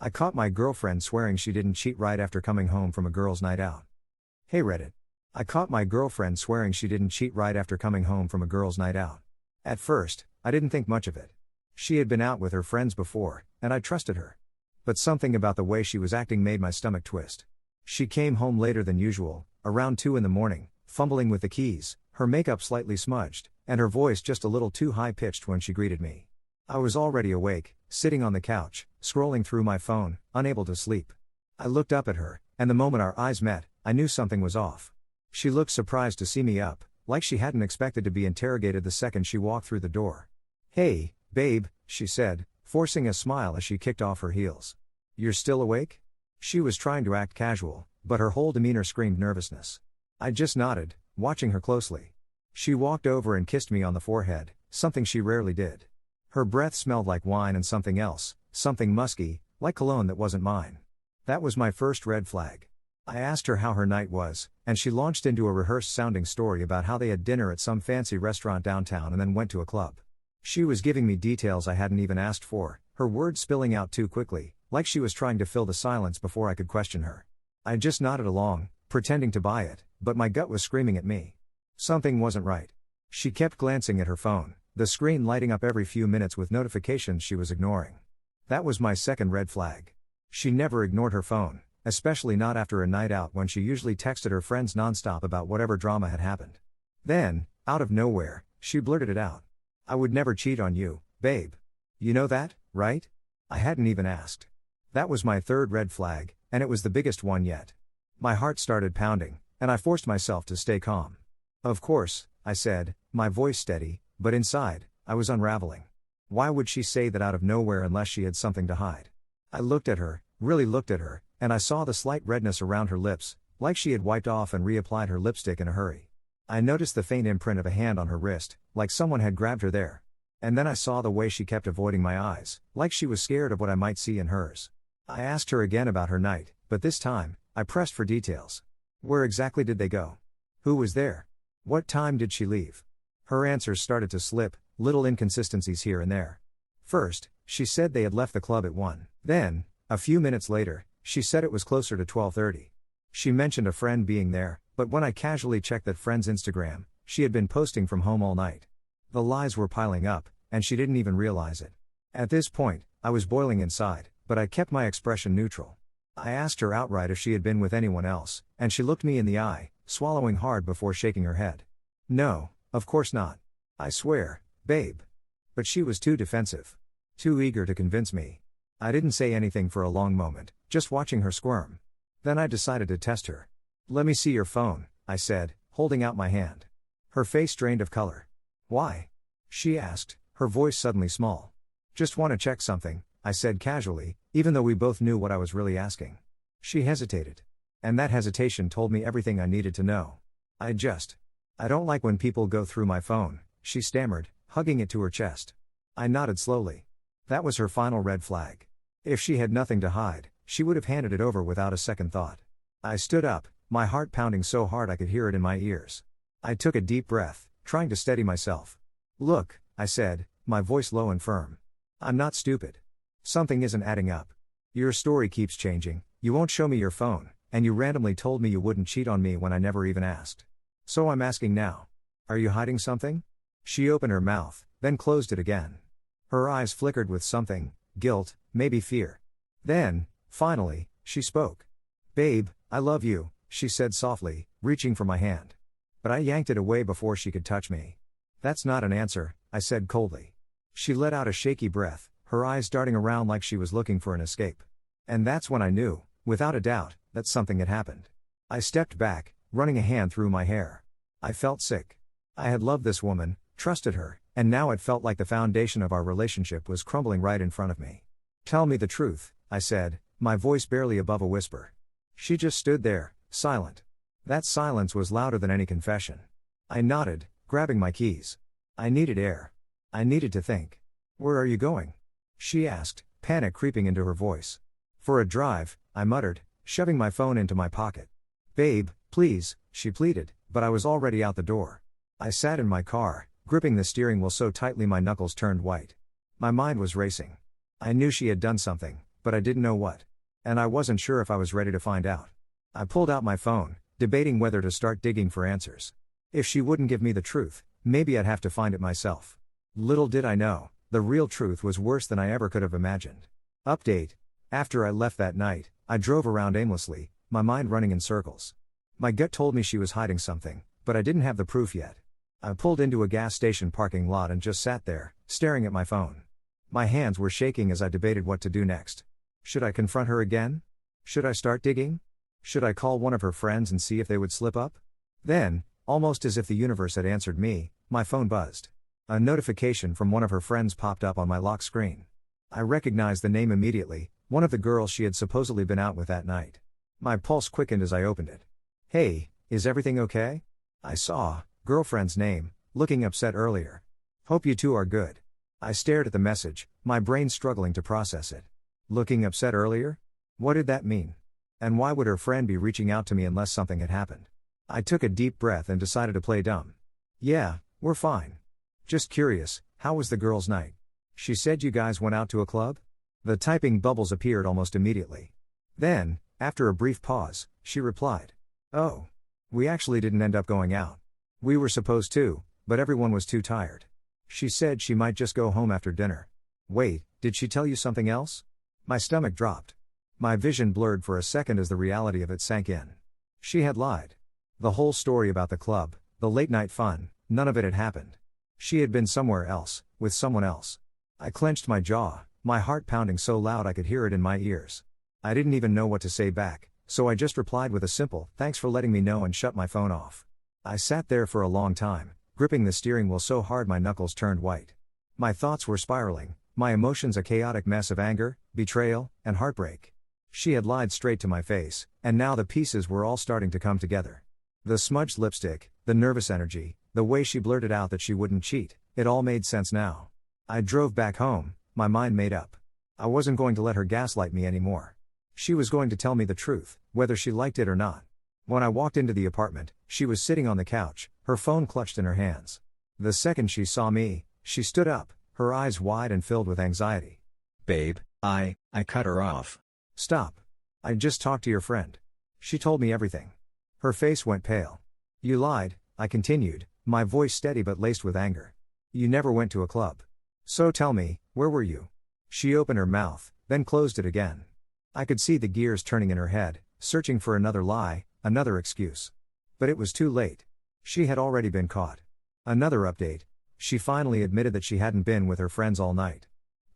I caught my girlfriend swearing she didn't cheat right after coming home from a girls' night out. Hey Reddit. I caught my girlfriend swearing she didn't cheat right after coming home from a girls' night out. At first, I didn't think much of it. She had been out with her friends before, and I trusted her. But something about the way she was acting made my stomach twist. She came home later than usual, around 2 in the morning, fumbling with the keys, her makeup slightly smudged, and her voice just a little too high-pitched when she greeted me. I was already awake, sitting on the couch, scrolling through my phone, unable to sleep. I looked up at her, and the moment our eyes met, I knew something was off. She looked surprised to see me up, like she hadn't expected to be interrogated the second she walked through the door. "Hey, babe," she said, forcing a smile as she kicked off her heels. "You're still awake?" She was trying to act casual, but her whole demeanor screamed nervousness. I just nodded, watching her closely. She walked over and kissed me on the forehead, something she rarely did. Her breath smelled like wine and something else, something musky, like cologne that wasn't mine. That was my first red flag. I asked her how her night was, and she launched into a rehearsed-sounding story about how they had dinner at some fancy restaurant downtown and then went to a club. She was giving me details I hadn't even asked for, her words spilling out too quickly, like she was trying to fill the silence before I could question her. I just nodded along, pretending to buy it, but my gut was screaming at me. Something wasn't right. She kept glancing at her phone, the screen lighting up every few minutes with notifications she was ignoring. That was my second red flag. She never ignored her phone, especially not after a night out when she usually texted her friends nonstop about whatever drama had happened. Then, out of nowhere, she blurted it out. "I would never cheat on you, babe. You know that, right?" I hadn't even asked. That was my third red flag, and it was the biggest one yet. My heart started pounding, and I forced myself to stay calm. "Of course," I said, my voice steady, but inside, I was unraveling. Why would she say that out of nowhere unless she had something to hide? I looked at her, really looked at her, and I saw the slight redness around her lips, like she had wiped off and reapplied her lipstick in a hurry. I noticed the faint imprint of a hand on her wrist, like someone had grabbed her there. And then I saw the way she kept avoiding my eyes, like she was scared of what I might see in hers. I asked her again about her night, but this time, I pressed for details. Where exactly did they go? Who was there? What time did she leave? Her answers started to slip, little inconsistencies here and there. First, she said they had left the club at 1. Then, a few minutes later, she said it was closer to 12:30. She mentioned a friend being there, but when I casually checked that friend's Instagram, she had been posting from home all night. The lies were piling up, and she didn't even realize it. At this point, I was boiling inside, but I kept my expression neutral. I asked her outright if she had been with anyone else, and she looked me in the eye, swallowing hard before shaking her head. "No, of course not. I swear, babe." But she was too defensive. Too eager to convince me. I didn't say anything for a long moment, just watching her squirm. Then I decided to test her. "Let me see your phone," I said, holding out my hand. Her face drained of color. "Why?" she asked, her voice suddenly small. "Just want to check something," I said casually, even though we both knew what I was really asking. She hesitated. And that hesitation told me everything I needed to know. I don't like when people go through my phone," she stammered, hugging it to her chest. I nodded slowly. That was her final red flag. If she had nothing to hide, she would have handed it over without a second thought. I stood up, my heart pounding so hard I could hear it in my ears. I took a deep breath, trying to steady myself. "Look," I said, my voice low and firm. "I'm not stupid. Something isn't adding up. Your story keeps changing, you won't show me your phone, and you randomly told me you wouldn't cheat on me when I never even asked. So I'm asking now. Are you hiding something?" She opened her mouth, then closed it again. Her eyes flickered with something, guilt, maybe fear. Then, finally, she spoke. "Babe, I love you," she said softly, reaching for my hand. But I yanked it away before she could touch me. "That's not an answer," I said coldly. She let out a shaky breath, her eyes darting around like she was looking for an escape. And that's when I knew, without a doubt, that something had happened. I stepped back, running a hand through my hair. I felt sick. I had loved this woman, trusted her, and now it felt like the foundation of our relationship was crumbling right in front of me. "Tell me the truth," I said, my voice barely above a whisper. She just stood there, silent. That silence was louder than any confession. I nodded, grabbing my keys. I needed air. I needed to think. "Where are you going?" she asked, panic creeping into her voice. "For a drive," I muttered, shoving my phone into my pocket. "Babe, please," she pleaded, but I was already out the door. I sat in my car, gripping the steering wheel so tightly my knuckles turned white. My mind was racing. I knew she had done something, but I didn't know what. And I wasn't sure if I was ready to find out. I pulled out my phone, debating whether to start digging for answers. If she wouldn't give me the truth, maybe I'd have to find it myself. Little did I know, the real truth was worse than I ever could have imagined. Update. After I left that night, I drove around aimlessly, my mind running in circles. My gut told me she was hiding something, but I didn't have the proof yet. I pulled into a gas station parking lot and just sat there, staring at my phone. My hands were shaking as I debated what to do next. Should I confront her again? Should I start digging? Should I call one of her friends and see if they would slip up? Then, almost as if the universe had answered me, my phone buzzed. A notification from one of her friends popped up on my lock screen. I recognized the name immediately, one of the girls she had supposedly been out with that night. My pulse quickened as I opened it. "Hey, is everything okay?" I saw, girlfriend's name, looking upset earlier. "Hope you two are good." I stared at the message, my brain struggling to process it. Looking upset earlier? What did that mean? And why would her friend be reaching out to me unless something had happened? I took a deep breath and decided to play dumb. "Yeah, we're fine. Just curious, how was the girls' night? She said you guys went out to a club?" The typing bubbles appeared almost immediately. Then, after a brief pause, she replied, "Oh. We actually didn't end up going out. We were supposed to, but everyone was too tired. She said she might just go home after dinner." "Wait, did she tell you something else?" My stomach dropped. My vision blurred for a second as the reality of it sank in. She had lied. The whole story about the club, the late-night fun, none of it had happened. She had been somewhere else, with someone else. I clenched my jaw, my heart pounding so loud I could hear it in my ears. I didn't even know what to say back, so I just replied with a simple, "Thanks for letting me know," and shut my phone off. I sat there for a long time, gripping the steering wheel so hard my knuckles turned white. My thoughts were spiraling, my emotions a chaotic mess of anger, betrayal, and heartbreak. She had lied straight to my face, and now the pieces were all starting to come together. The smudged lipstick, the nervous energy, the way she blurted out that she wouldn't cheat, it all made sense now. I drove back home, my mind made up. I wasn't going to let her gaslight me anymore. She was going to tell me the truth, whether she liked it or not. When I walked into the apartment, she was sitting on the couch, her phone clutched in her hands. The second she saw me, she stood up, her eyes wide and filled with anxiety. "Babe, I cut her off." "Stop. I just talked to your friend. She told me everything." Her face went pale. "You lied," I continued, my voice steady but laced with anger. "You never went to a club. So tell me, where were you?" She opened her mouth, then closed it again. I could see the gears turning in her head, searching for another lie, another excuse. But it was too late. She had already been caught. Another update. She finally admitted that she hadn't been with her friends all night.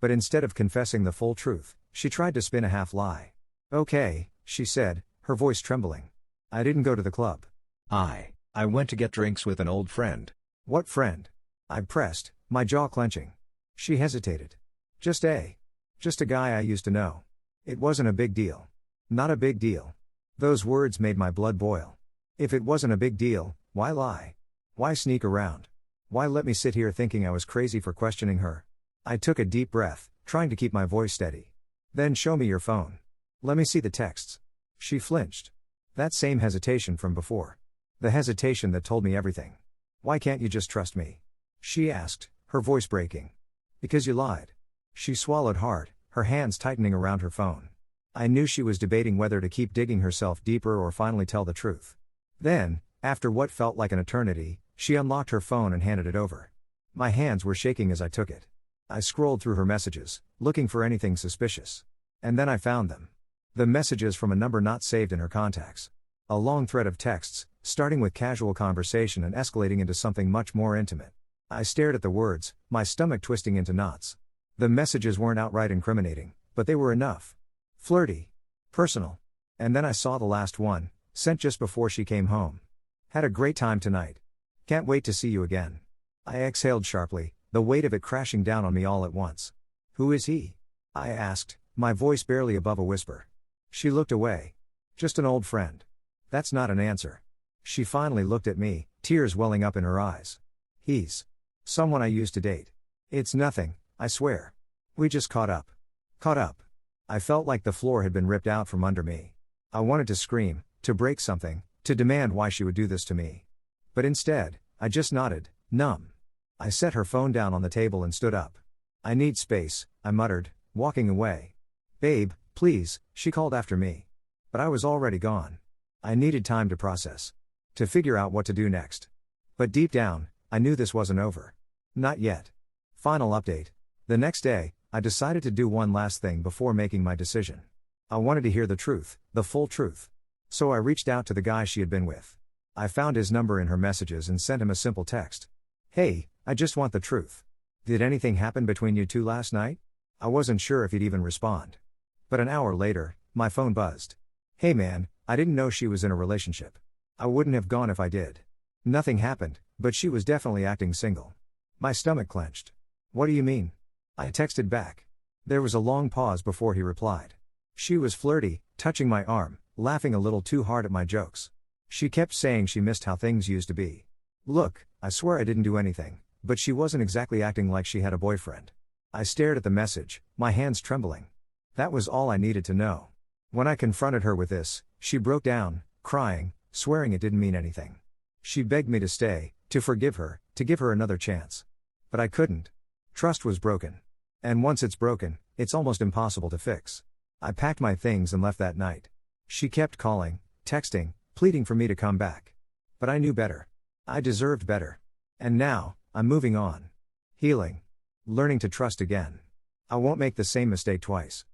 But instead of confessing the full truth, she tried to spin a half lie. "Okay," she said, her voice trembling. "I didn't go to the club. I went to get drinks with an old friend." "What friend?" I pressed, my jaw clenching. She hesitated. Just a guy I used to know. It wasn't a big deal." "Not a big deal." Those words made my blood boil. If it wasn't a big deal, why lie? Why sneak around? Why let me sit here thinking I was crazy for questioning her? I took a deep breath, trying to keep my voice steady. "Then show me your phone. Let me see the texts." She flinched. That same hesitation from before. The hesitation that told me everything. "Why can't you just trust me?" she asked, her voice breaking. "Because you lied." She swallowed hard, her hands tightening around her phone. I knew she was debating whether to keep digging herself deeper or finally tell the truth. Then, after what felt like an eternity, she unlocked her phone and handed it over. My hands were shaking as I took it. I scrolled through her messages, looking for anything suspicious. And then I found them. The messages from a number not saved in her contacts. A long thread of texts, starting with casual conversation and escalating into something much more intimate. I stared at the words, my stomach twisting into knots. The messages weren't outright incriminating, but they were enough. Flirty. Personal. And then I saw the last one, sent just before she came home. "Had a great time tonight. Can't wait to see you again." I exhaled sharply, the weight of it crashing down on me all at once. "Who is he?" I asked, my voice barely above a whisper. She looked away. "Just an old friend." That's not an answer. She finally looked at me, tears welling up in her eyes. "He's someone I used to date. It's nothing, I swear. We just caught up." Caught up. I felt like the floor had been ripped out from under me. I wanted to scream, to break something, to demand why she would do this to me. But instead, I just nodded, numb. I set her phone down on the table and stood up. "I need space," I muttered, walking away. "Babe, Please, she called after me. But I was already gone. I needed time to process. To figure out what to do next. But deep down, I knew this wasn't over. Not yet. Final update. The next day, I decided to do one last thing before making my decision. I wanted to hear the truth, the full truth. So I reached out to the guy she had been with. I found his number in her messages and sent him a simple text. Hey, I just want the truth. Did anything happen between you two last night? I wasn't sure if he'd even respond. But an hour later, my phone buzzed. Hey man, I didn't know she was in a relationship. I wouldn't have gone if I did. Nothing happened, but she was definitely acting single. My stomach clenched. What do you mean? I texted back. There was a long pause before he replied. She was flirty, touching my arm, laughing a little too hard at my jokes. She kept saying she missed how things used to be. Look, I swear I didn't do anything, but she wasn't exactly acting like she had a boyfriend. I stared at the message, my hands trembling. That was all I needed to know. When I confronted her with this, she broke down, crying, swearing it didn't mean anything. She begged me to stay, to forgive her, to give her another chance. But I couldn't. Trust was broken. And once it's broken, it's almost impossible to fix. I packed my things and left that night. She kept calling, texting, pleading for me to come back. But I knew better. I deserved better. And now, I'm moving on. Healing. Learning to trust again. I won't make the same mistake twice.